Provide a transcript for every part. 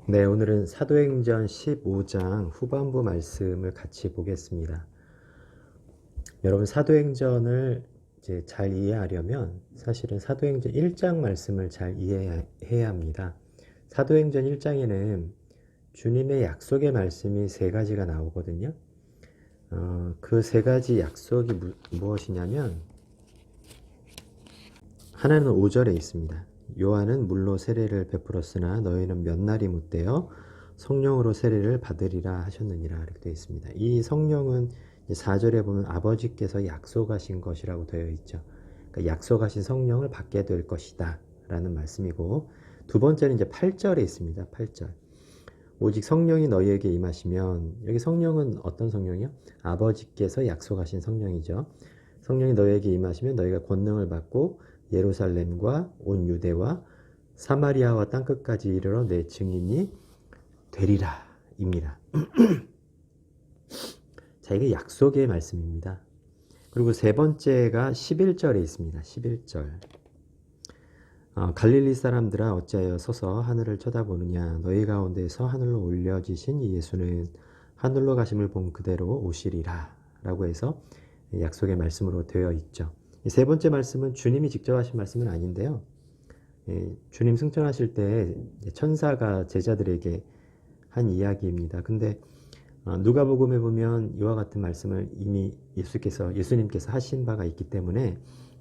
네, 오늘은 사도행전 15장 후반부 말씀을 같이 보겠습니다. 여러분, 사도행전을 이제 잘 이해하려면 사실은 사도행전 1장 말씀을 잘 이해해야 합니다. 사도행전 1장에는 주님의 약속의 말씀이 세 가지가 나오거든요. 그 세 가지 약속이 무엇이냐면, 하나는 5절에 있습니다. 요한은 물로 세례를 베풀었으나 너희는 몇 날이 못되어 성령으로 세례를 받으리라 하셨느니라 이렇게 되어 있습니다. 이 성령은 4절에 보면 아버지께서 약속하신 것이라고 되어 있죠. 그러니까 약속하신 성령을 받게 될 것이다 라는 말씀이고, 두 번째는 이제 8절에 있습니다. 8절. 오직 성령이 너희에게 임하시면, 여기 성령은 어떤 성령이요? 아버지께서 약속하신 성령이죠. 성령이 너희에게 임하시면 너희가 권능을 받고 예루살렘과 온 유대와 사마리아와 땅끝까지 이르러 내 증인이 되리라 입니다. 자, 이게 약속의 말씀입니다. 그리고 세 번째가 11절에 있습니다. 11절. 갈릴리 사람들아 어찌하여 서서 하늘을 쳐다보느냐. 너희 가운데서 하늘로 올려지신 이 예수는 하늘로 가심을 본 그대로 오시리라 라고 해서 약속의 말씀으로 되어 있죠. 이 세 번째 말씀은 주님이 직접 하신 말씀은 아닌데요. 주님 승천하실 때 천사가 제자들에게 한 이야기입니다. 근데 누가복음에 보면 이와 같은 말씀을 이미 예수님께서 하신 바가 있기 때문에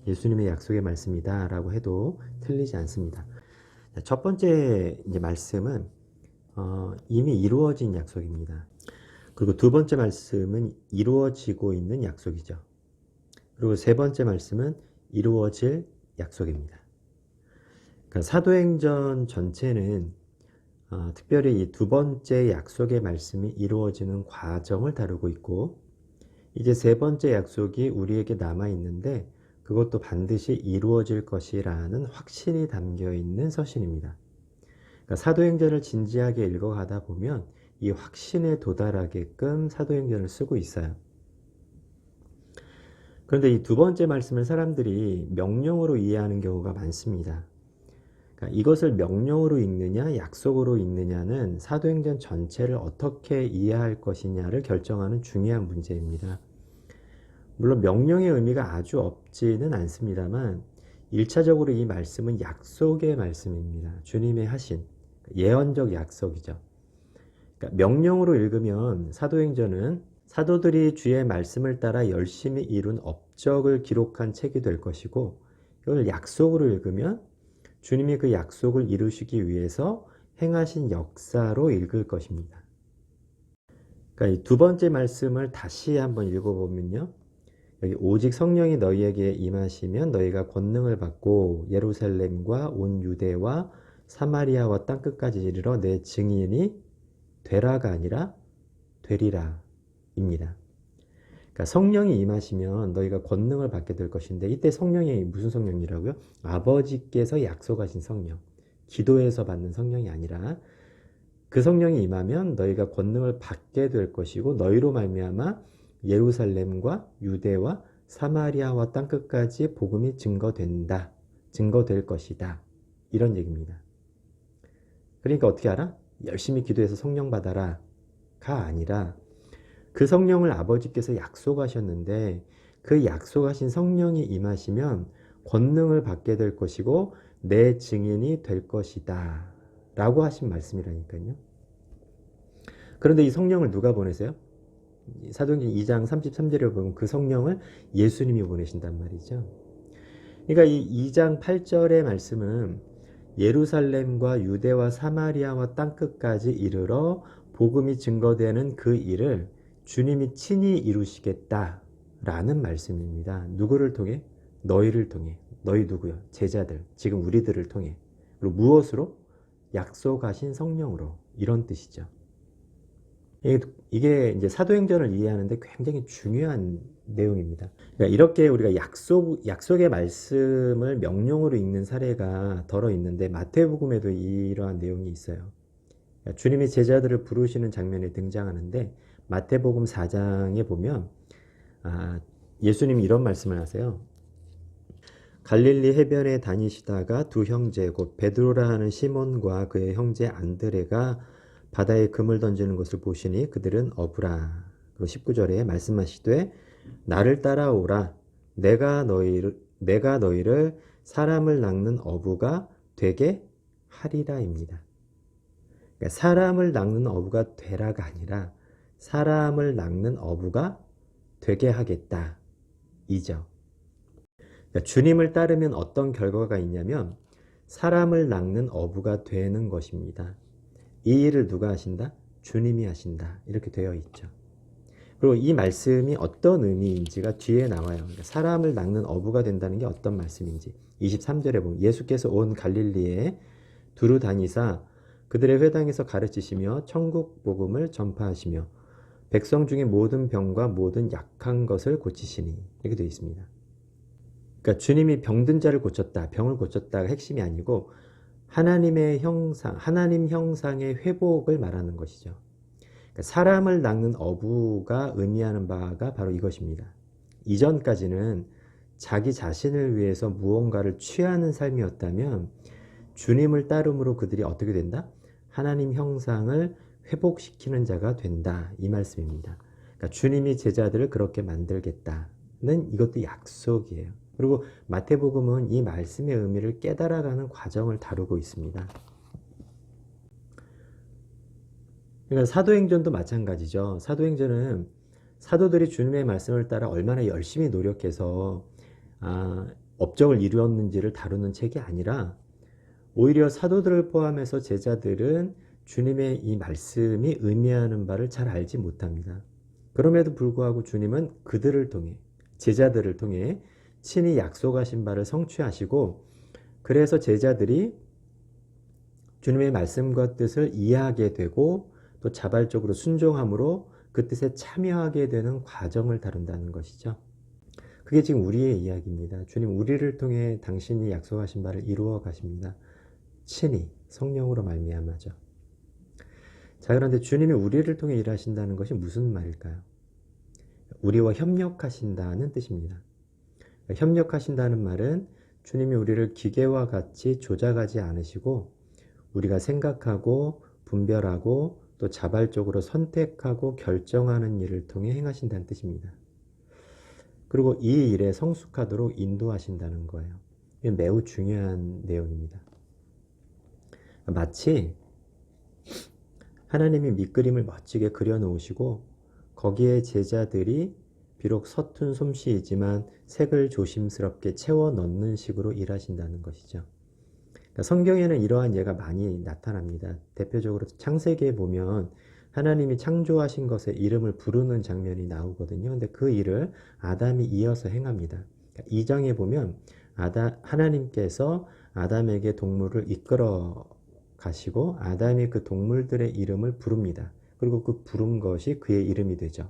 예수님의 약속의 말씀이다 라고 해도 틀리지 않습니다. 첫 번째 이제 말씀은 이미 이루어진 약속입니다. 그리고 두 번째 말씀은 이루어지고 있는 약속이죠. 그리고 세 번째 말씀은 이루어질 약속입니다. 그러니까 사도행전 전체는 특별히 이 두 번째 약속의 말씀이 이루어지는 과정을 다루고 있고, 이제 세 번째 약속이 우리에게 남아있는데 그것도 반드시 이루어질 것이라는 확신이 담겨있는 서신입니다. 그러니까 사도행전을 진지하게 읽어가다 보면 이 확신에 도달하게끔 사도행전을 쓰고 있어요. 그런데 이 두 번째 말씀을 사람들이 명령으로 이해하는 경우가 많습니다. 그러니까 이것을 명령으로 읽느냐 약속으로 읽느냐는 사도행전 전체를 어떻게 이해할 것이냐를 결정하는 중요한 문제입니다. 물론 명령의 의미가 아주 없지는 않습니다만 1차적으로 이 말씀은 약속의 말씀입니다. 주님의 하신 예언적 약속이죠. 그러니까 명령으로 읽으면 사도행전은 사도들이 주의 말씀을 따라 열심히 이룬 업적을 기록한 책이 될 것이고, 이걸 약속으로 읽으면 주님이 그 약속을 이루시기 위해서 행하신 역사로 읽을 것입니다. 그러니까 이 두 번째 말씀을 다시 한번 읽어보면요. 여기 오직 성령이 너희에게 임하시면 너희가 권능을 받고 예루살렘과 온 유대와 사마리아와 땅끝까지 이르러 내 증인이 되라가 아니라 되리라 입니다. 그러니까 성령이 임하시면 너희가 권능을 받게 될 것인데, 이때 성령이 무슨 성령이라고요? 아버지께서 약속하신 성령, 기도에서 받는 성령이 아니라 그 성령이 임하면 너희가 권능을 받게 될 것이고 너희로 말미암아 예루살렘과 유대와 사마리아와 땅끝까지 복음이 증거될 것이다, 이런 얘기입니다. 그러니까 어떻게 알아? 열심히 기도해서 성령 받아라 가 아니라 그 성령을 아버지께서 약속하셨는데 그 약속하신 성령이 임하시면 권능을 받게 될 것이고 내 증인이 될 것이다 라고 하신 말씀이라니까요. 그런데 이 성령을 누가 보내세요? 사도행전 2장 33절에 보면 그 성령을 예수님이 보내신단 말이죠. 그러니까 이 2장 8절의 말씀은 예루살렘과 유대와 사마리아와 땅끝까지 이르러 복음이 증거되는 그 일을 주님이 친히 이루시겠다라는 말씀입니다. 누구를 통해? 너희를 통해. 너희 누구요? 제자들, 지금 우리들을 통해. 그리고 무엇으로? 약속하신 성령으로. 이런 뜻이죠. 이게 이제 사도행전을 이해하는데 굉장히 중요한 내용입니다. 그러니까 이렇게 우리가 약속의 말씀을 명령으로 읽는 사례가 덜어 있는데 마태복음에도 이러한 내용이 있어요. 그러니까 주님이 제자들을 부르시는 장면이 등장하는데 마태복음 4장에 보면 예수님이 이런 말씀을 하세요. 갈릴리 해변에 다니시다가 두 형제 곧 베드로라 하는 시몬과 그의 형제 안드레가 바다에 금을 던지는 것을 보시니 그들은 어부라. 그리고 19절에 말씀하시되 나를 따라오라. 내가 너희를 사람을 낚는 어부가 되게 하리라입니다. 그러니까 사람을 낚는 어부가 되라가 아니라 사람을 낚는 어부가 되게 하겠다. 이죠. 그러니까 주님을 따르면 어떤 결과가 있냐면 사람을 낚는 어부가 되는 것입니다. 이 일을 누가 하신다? 주님이 하신다. 이렇게 되어 있죠. 그리고 이 말씀이 어떤 의미인지가 뒤에 나와요. 그러니까 사람을 낚는 어부가 된다는 게 어떤 말씀인지. 23절에 보면 예수께서 온 갈릴리에 두루 다니사 그들의 회당에서 가르치시며 천국 복음을 전파하시며 백성 중에 모든 병과 모든 약한 것을 고치시니 이렇게 되어 있습니다. 그러니까 주님이 병든 자를 고쳤다, 병을 고쳤다가 핵심이 아니고 하나님의 형상, 하나님 형상의 회복을 말하는 것이죠. 그러니까 사람을 낚는 어부가 의미하는 바가 바로 이것입니다. 이전까지는 자기 자신을 위해서 무언가를 취하는 삶이었다면 주님을 따름으로 그들이 어떻게 된다? 하나님 형상을 회복시키는 자가 된다. 이 말씀입니다. 그러니까 주님이 제자들을 그렇게 만들겠다는 이것도 약속이에요. 그리고 마태복음은 이 말씀의 의미를 깨달아가는 과정을 다루고 있습니다. 그러니까 사도행전도 마찬가지죠. 사도행전은 사도들이 주님의 말씀을 따라 얼마나 열심히 노력해서 업적을 이루었는지를 다루는 책이 아니라 오히려 사도들을 포함해서 제자들은 주님의 이 말씀이 의미하는 바를 잘 알지 못합니다. 그럼에도 불구하고 주님은 그들을 통해 제자들을 통해 친히 약속하신 바를 성취하시고 그래서 제자들이 주님의 말씀과 뜻을 이해하게 되고 또 자발적으로 순종함으로 그 뜻에 참여하게 되는 과정을 다룬다는 것이죠. 그게 지금 우리의 이야기입니다. 주님 우리를 통해 당신이 약속하신 바를 이루어 가십니다. 친히 성령으로 말미암아죠. 자, 그런데 주님이 우리를 통해 일하신다는 것이 무슨 말일까요? 우리와 협력하신다는 뜻입니다. 협력하신다는 말은 주님이 우리를 기계와 같이 조작하지 않으시고 우리가 생각하고 분별하고 또 자발적으로 선택하고 결정하는 일을 통해 행하신다는 뜻입니다. 그리고 이 일에 성숙하도록 인도하신다는 거예요. 이게 매우 중요한 내용입니다. 마치 하나님이 밑그림을 멋지게 그려놓으시고 거기에 제자들이 비록 서툰 솜씨이지만 색을 조심스럽게 채워 넣는 식으로 일하신다는 것이죠. 그러니까 성경에는 이러한 예가 많이 나타납니다. 대표적으로 창세기에 보면 하나님이 창조하신 것에 이름을 부르는 장면이 나오거든요. 근데 그 일을 아담이 이어서 행합니다. 그러니까 2장에 보면 하나님께서 아담에게 동물을 이끌어 가시고 아담이 그 동물들의 이름을 부릅니다. 그리고 그 부른 것이 그의 이름이 되죠.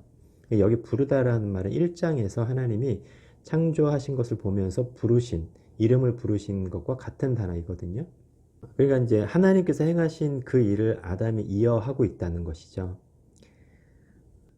여기 부르다라는 말은 1장에서 하나님이 창조하신 것을 보면서 이름을 부르신 것과 같은 단어이거든요. 그러니까 이제 하나님께서 행하신 그 일을 아담이 이어하고 있다는 것이죠.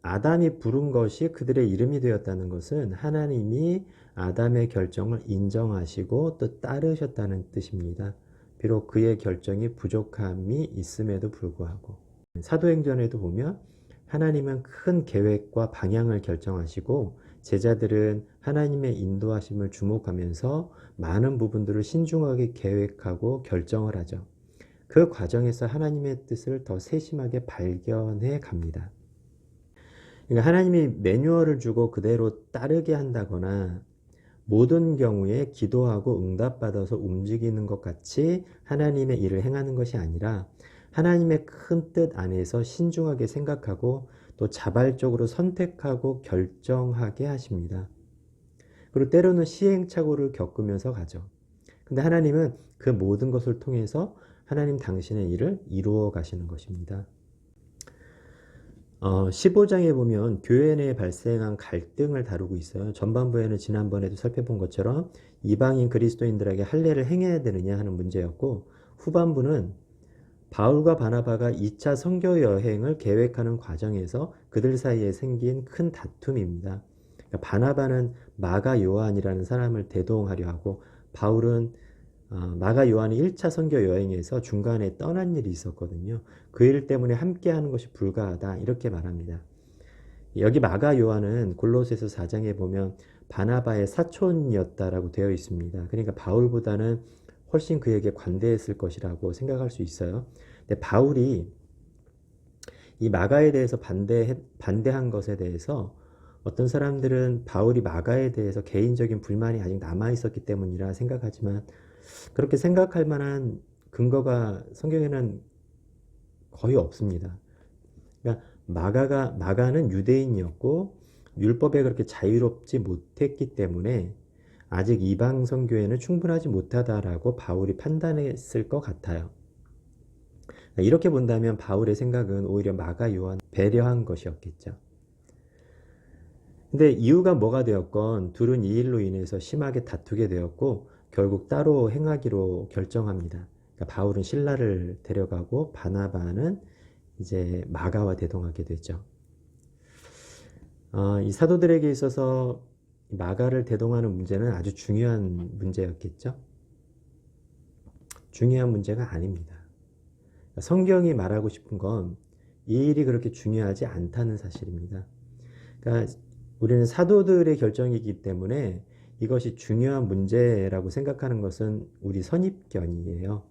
아담이 부른 것이 그들의 이름이 되었다는 것은 하나님이 아담의 결정을 인정하시고 또 따르셨다는 뜻입니다. 비록 그의 결정이 부족함이 있음에도 불구하고 사도행전에도 보면 하나님은 큰 계획과 방향을 결정하시고 제자들은 하나님의 인도하심을 주목하면서 많은 부분들을 신중하게 계획하고 결정을 하죠. 그 과정에서 하나님의 뜻을 더 세심하게 발견해 갑니다. 그러니까 하나님이 매뉴얼을 주고 그대로 따르게 한다거나 모든 경우에 기도하고 응답받아서 움직이는 것 같이 하나님의 일을 행하는 것이 아니라 하나님의 큰 뜻 안에서 신중하게 생각하고 또 자발적으로 선택하고 결정하게 하십니다. 그리고 때로는 시행착오를 겪으면서 가죠. 근데 하나님은 그 모든 것을 통해서 하나님 당신의 일을 이루어 가시는 것입니다. 15장에 보면 교회 내에 발생한 갈등을 다루고 있어요. 전반부에는 지난번에도 살펴본 것처럼 이방인 그리스도인들에게 할례를 행해야 되느냐 하는 문제였고 후반부는 바울과 바나바가 2차 선교 여행을 계획하는 과정에서 그들 사이에 생긴 큰 다툼입니다. 그러니까 바나바는 마가 요한이라는 사람을 대동하려 하고 바울은 마가 요한이 1차 선교 여행에서 중간에 떠난 일이 있었거든요. 그 일 때문에 함께하는 것이 불가하다 이렇게 말합니다. 여기 마가 요한은 골로새서 4장에 보면 바나바의 사촌이었다라고 되어 있습니다. 그러니까 바울보다는 훨씬 그에게 관대했을 것이라고 생각할 수 있어요. 근데 바울이 이 마가에 대해서 반대한 것에 대해서 어떤 사람들은 바울이 마가에 대해서 개인적인 불만이 아직 남아 있었기 때문이라 생각하지만 그렇게 생각할 만한 근거가 성경에는 거의 없습니다. 그러니까 마가는 유대인이었고 율법에 그렇게 자유롭지 못했기 때문에 아직 이방 선교에는 충분하지 못하다라고 바울이 판단했을 것 같아요. 이렇게 본다면 바울의 생각은 오히려 마가 요한 배려한 것이었겠죠. 근데 이유가 뭐가 되었건 둘은 이 일로 인해서 심하게 다투게 되었고 결국 따로 행하기로 결정합니다. 그러니까 바울은 실라를 데려가고 바나바는 이제 마가와 대동하게 되죠. 이 사도들에게 있어서 마가를 대동하는 문제는 아주 중요한 문제였겠죠. 중요한 문제가 아닙니다. 성경이 말하고 싶은 건 이 일이 그렇게 중요하지 않다는 사실입니다. 그러니까 우리는 사도들의 결정이기 때문에 이것이 중요한 문제라고 생각하는 것은 우리 선입견이에요.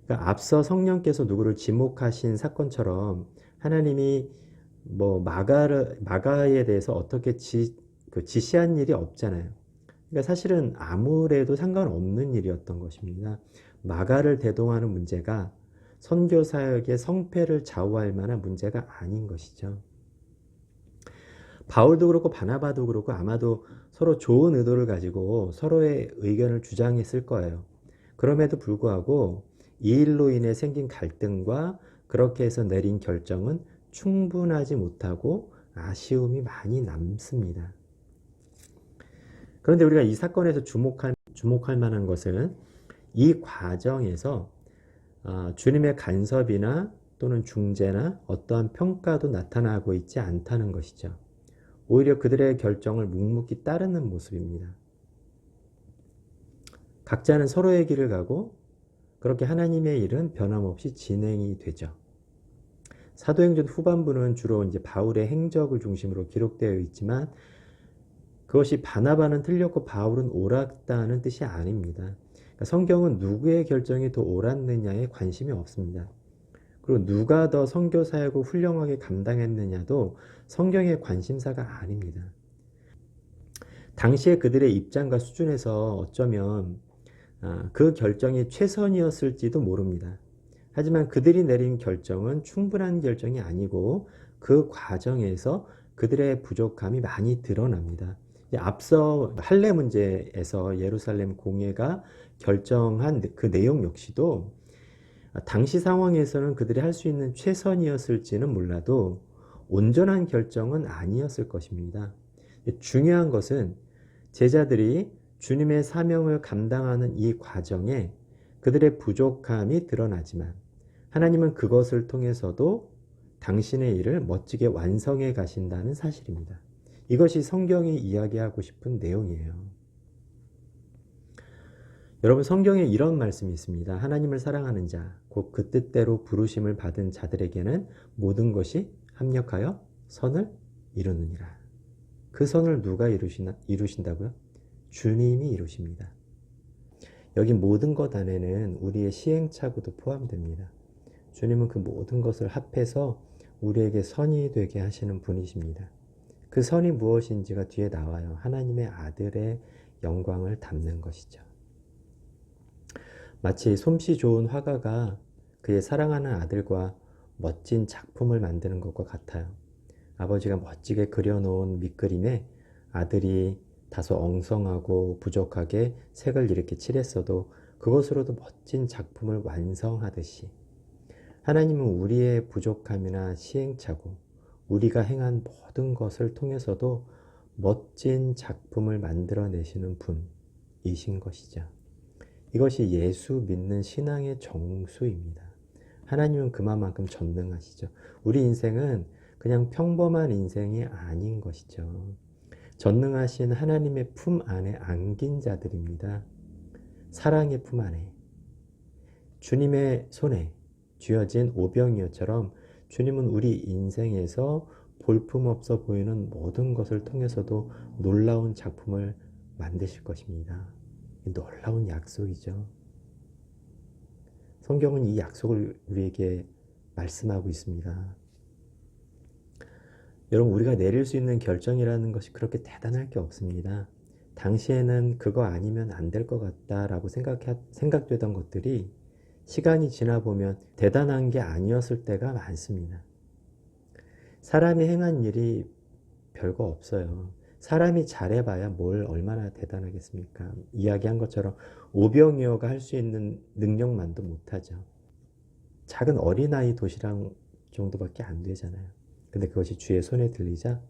그러니까 앞서 성령께서 누구를 지목하신 사건처럼 하나님이 뭐 마가에 대해서 어떻게 지시한 일이 없잖아요. 그러니까 사실은 아무래도 상관없는 일이었던 것입니다. 마가를 대동하는 문제가 선교 사역의 성패를 좌우할 만한 문제가 아닌 것이죠. 바울도 그렇고 바나바도 그렇고 아마도 서로 좋은 의도를 가지고 서로의 의견을 주장했을 거예요. 그럼에도 불구하고 이 일로 인해 생긴 갈등과 그렇게 해서 내린 결정은 충분하지 못하고 아쉬움이 많이 남습니다. 그런데 우리가 이 사건에서 주목할 만한 것은 이 과정에서 주님의 간섭이나 또는 중재나 어떠한 평가도 나타나고 있지 않다는 것이죠. 오히려 그들의 결정을 묵묵히 따르는 모습입니다. 각자는 서로의 길을 가고 그렇게 하나님의 일은 변함없이 진행이 되죠. 사도행전 후반부는 주로 이제 바울의 행적을 중심으로 기록되어 있지만 그것이 바나바는 틀렸고 바울은 옳았다는 뜻이 아닙니다. 그러니까 성경은 누구의 결정이 더 옳았느냐에 관심이 없습니다. 그리고 누가 더 선교 사역을 훌륭하게 감당했느냐도 성경의 관심사가 아닙니다. 당시에 그들의 입장과 수준에서 어쩌면 그 결정이 최선이었을지도 모릅니다. 하지만 그들이 내린 결정은 충분한 결정이 아니고 그 과정에서 그들의 부족함이 많이 드러납니다. 앞서 할례 문제에서 예루살렘 공회가 결정한 그 내용 역시도 당시 상황에서는 그들이 할 수 있는 최선이었을지는 몰라도 온전한 결정은 아니었을 것입니다. 중요한 것은 제자들이 주님의 사명을 감당하는 이 과정에 그들의 부족함이 드러나지만 하나님은 그것을 통해서도 당신의 일을 멋지게 완성해 가신다는 사실입니다. 이것이 성경이 이야기하고 싶은 내용이에요. 여러분, 성경에 이런 말씀이 있습니다. 하나님을 사랑하는 자, 곧 그 뜻대로 부르심을 받은 자들에게는 모든 것이 합력하여 선을 이루느니라. 그 선을 누가 이루신다고요? 주님이 이루십니다. 여기 모든 것 안에는 우리의 시행착오도 포함됩니다. 주님은 그 모든 것을 합해서 우리에게 선이 되게 하시는 분이십니다. 그 선이 무엇인지가 뒤에 나와요. 하나님의 아들의 영광을 담는 것이죠. 마치 솜씨 좋은 화가가 그의 사랑하는 아들과 멋진 작품을 만드는 것과 같아요. 아버지가 멋지게 그려놓은 밑그림에 아들이 다소 엉성하고 부족하게 색을 이렇게 칠했어도 그것으로도 멋진 작품을 완성하듯이 하나님은 우리의 부족함이나 시행착오, 우리가 행한 모든 것을 통해서도 멋진 작품을 만들어내시는 분이신 것이죠. 이것이 예수 믿는 신앙의 정수입니다. 하나님은 그만큼 전능하시죠. 우리 인생은 그냥 평범한 인생이 아닌 것이죠. 전능하신 하나님의 품 안에 안긴 자들입니다. 사랑의 품 안에 주님의 손에 쥐어진 오병이어처럼 주님은 우리 인생에서 볼품없어 보이는 모든 것을 통해서도 놀라운 작품을 만드실 것입니다. 놀라운 약속이죠. 성경은 이 약속을 우리에게 말씀하고 있습니다. 여러분, 우리가 내릴 수 있는 결정이라는 것이 그렇게 대단할 게 없습니다. 당시에는 그거 아니면 안 될 것 같다라고 생각되던 것들이 시간이 지나 보면 대단한 게 아니었을 때가 많습니다. 사람이 행한 일이 별거 없어요. 사람이 잘해봐야 뭘 얼마나 대단하겠습니까? 이야기한 것처럼 오병이어가 할 수 있는 능력만도 못하죠. 작은 어린아이 도시락 정도밖에 안 되잖아요. 근데 그것이 주의 손에 들리자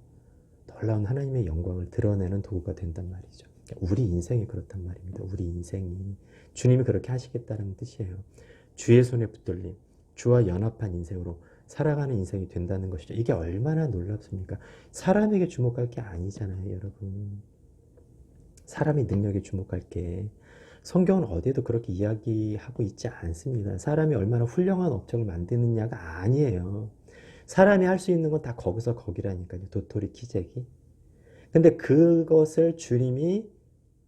놀라운 하나님의 영광을 드러내는 도구가 된단 말이죠. 우리 인생이 그렇단 말입니다. 우리 인생이 주님이 그렇게 하시겠다는 뜻이에요. 주의 손에 붙들림, 주와 연합한 인생으로 살아가는 인생이 된다는 것이죠. 이게 얼마나 놀랍습니까? 사람에게 주목할 게 아니잖아요, 여러분. 사람의 능력에 주목할 게. 성경은 어디에도 그렇게 이야기하고 있지 않습니다. 사람이 얼마나 훌륭한 업적을 만드느냐가 아니에요. 사람이 할 수 있는 건 다 거기서 거기라니까요. 도토리 키재기. 근데 그것을 주님이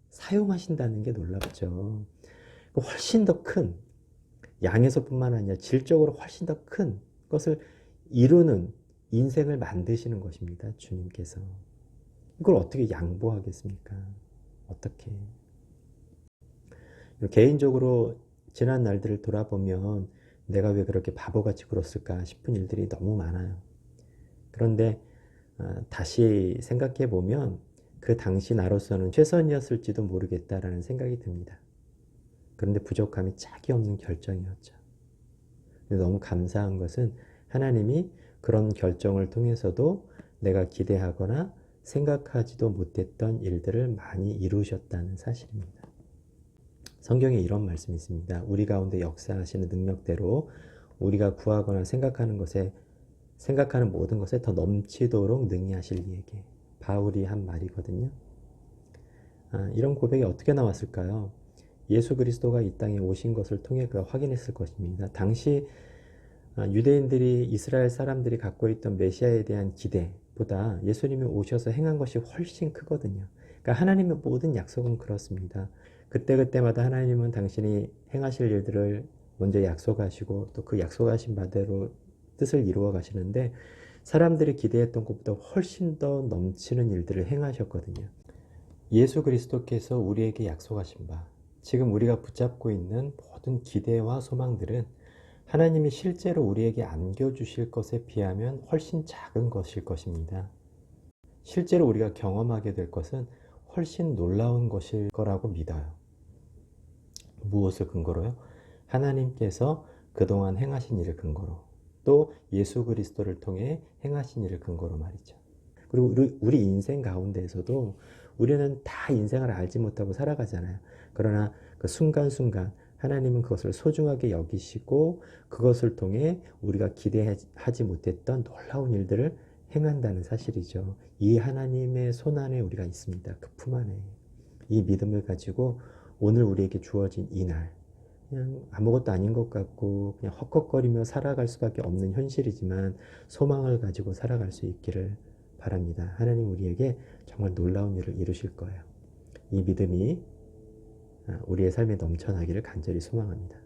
사용하신다는 게 놀랍죠. 훨씬 더 큰, 양에서뿐만 아니라 질적으로 훨씬 더 큰 것을 이루는 인생을 만드시는 것입니다. 주님께서. 이걸 어떻게 양보하겠습니까? 어떻게. 개인적으로 지난 날들을 돌아보면 내가 왜 그렇게 바보같이 굴었을까 싶은 일들이 너무 많아요. 그런데 다시 생각해 보면 그 당시 나로서는 최선이었을지도 모르겠다라는 생각이 듭니다. 그런데 부족함이 짝이 없는 결정이었죠. 너무 감사한 것은 하나님이 그런 결정을 통해서도 내가 기대하거나 생각하지도 못했던 일들을 많이 이루셨다는 사실입니다. 성경에 이런 말씀이 있습니다. 우리 가운데 역사하시는 능력대로 우리가 구하거나 생각하는 모든 것에 더 넘치도록 능히 하실 이에게. 바울이 한 말이거든요. 이런 고백이 어떻게 나왔을까요? 예수 그리스도가 이 땅에 오신 것을 통해 그가 확인했을 것입니다. 당시 유대인들이 이스라엘 사람들이 갖고 있던 메시아에 대한 기대보다 예수님이 오셔서 행한 것이 훨씬 크거든요. 그러니까 하나님의 모든 약속은 그렇습니다. 그때그때마다 하나님은 당신이 행하실 일들을 먼저 약속하시고 또 그 약속하신 바대로 뜻을 이루어 가시는데 사람들이 기대했던 것보다 훨씬 더 넘치는 일들을 행하셨거든요. 예수 그리스도께서 우리에게 약속하신 바, 지금 우리가 붙잡고 있는 모든 기대와 소망들은 하나님이 실제로 우리에게 안겨주실 것에 비하면 훨씬 작은 것일 것입니다. 실제로 우리가 경험하게 될 것은 훨씬 놀라운 것일 거라고 믿어요. 무엇을 근거로요? 하나님께서 그동안 행하신 일을 근거로, 또 예수 그리스도를 통해 행하신 일을 근거로 말이죠. 그리고 우리 인생 가운데에서도 우리는 다 인생을 알지 못하고 살아가잖아요. 그러나 그 순간순간 하나님은 그것을 소중하게 여기시고 그것을 통해 우리가 기대하지 못했던 놀라운 일들을 행한다는 사실이죠. 이 하나님의 손 안에 우리가 있습니다. 그 품 안에. 이 믿음을 가지고 오늘 우리에게 주어진 이 날, 그냥 아무것도 아닌 것 같고 그냥 헛헛거리며 살아갈 수밖에 없는 현실이지만 소망을 가지고 살아갈 수 있기를 바랍니다. 하나님 우리에게 정말 놀라운 일을 이루실 거예요. 이 믿음이 우리의 삶에 넘쳐나기를 간절히 소망합니다.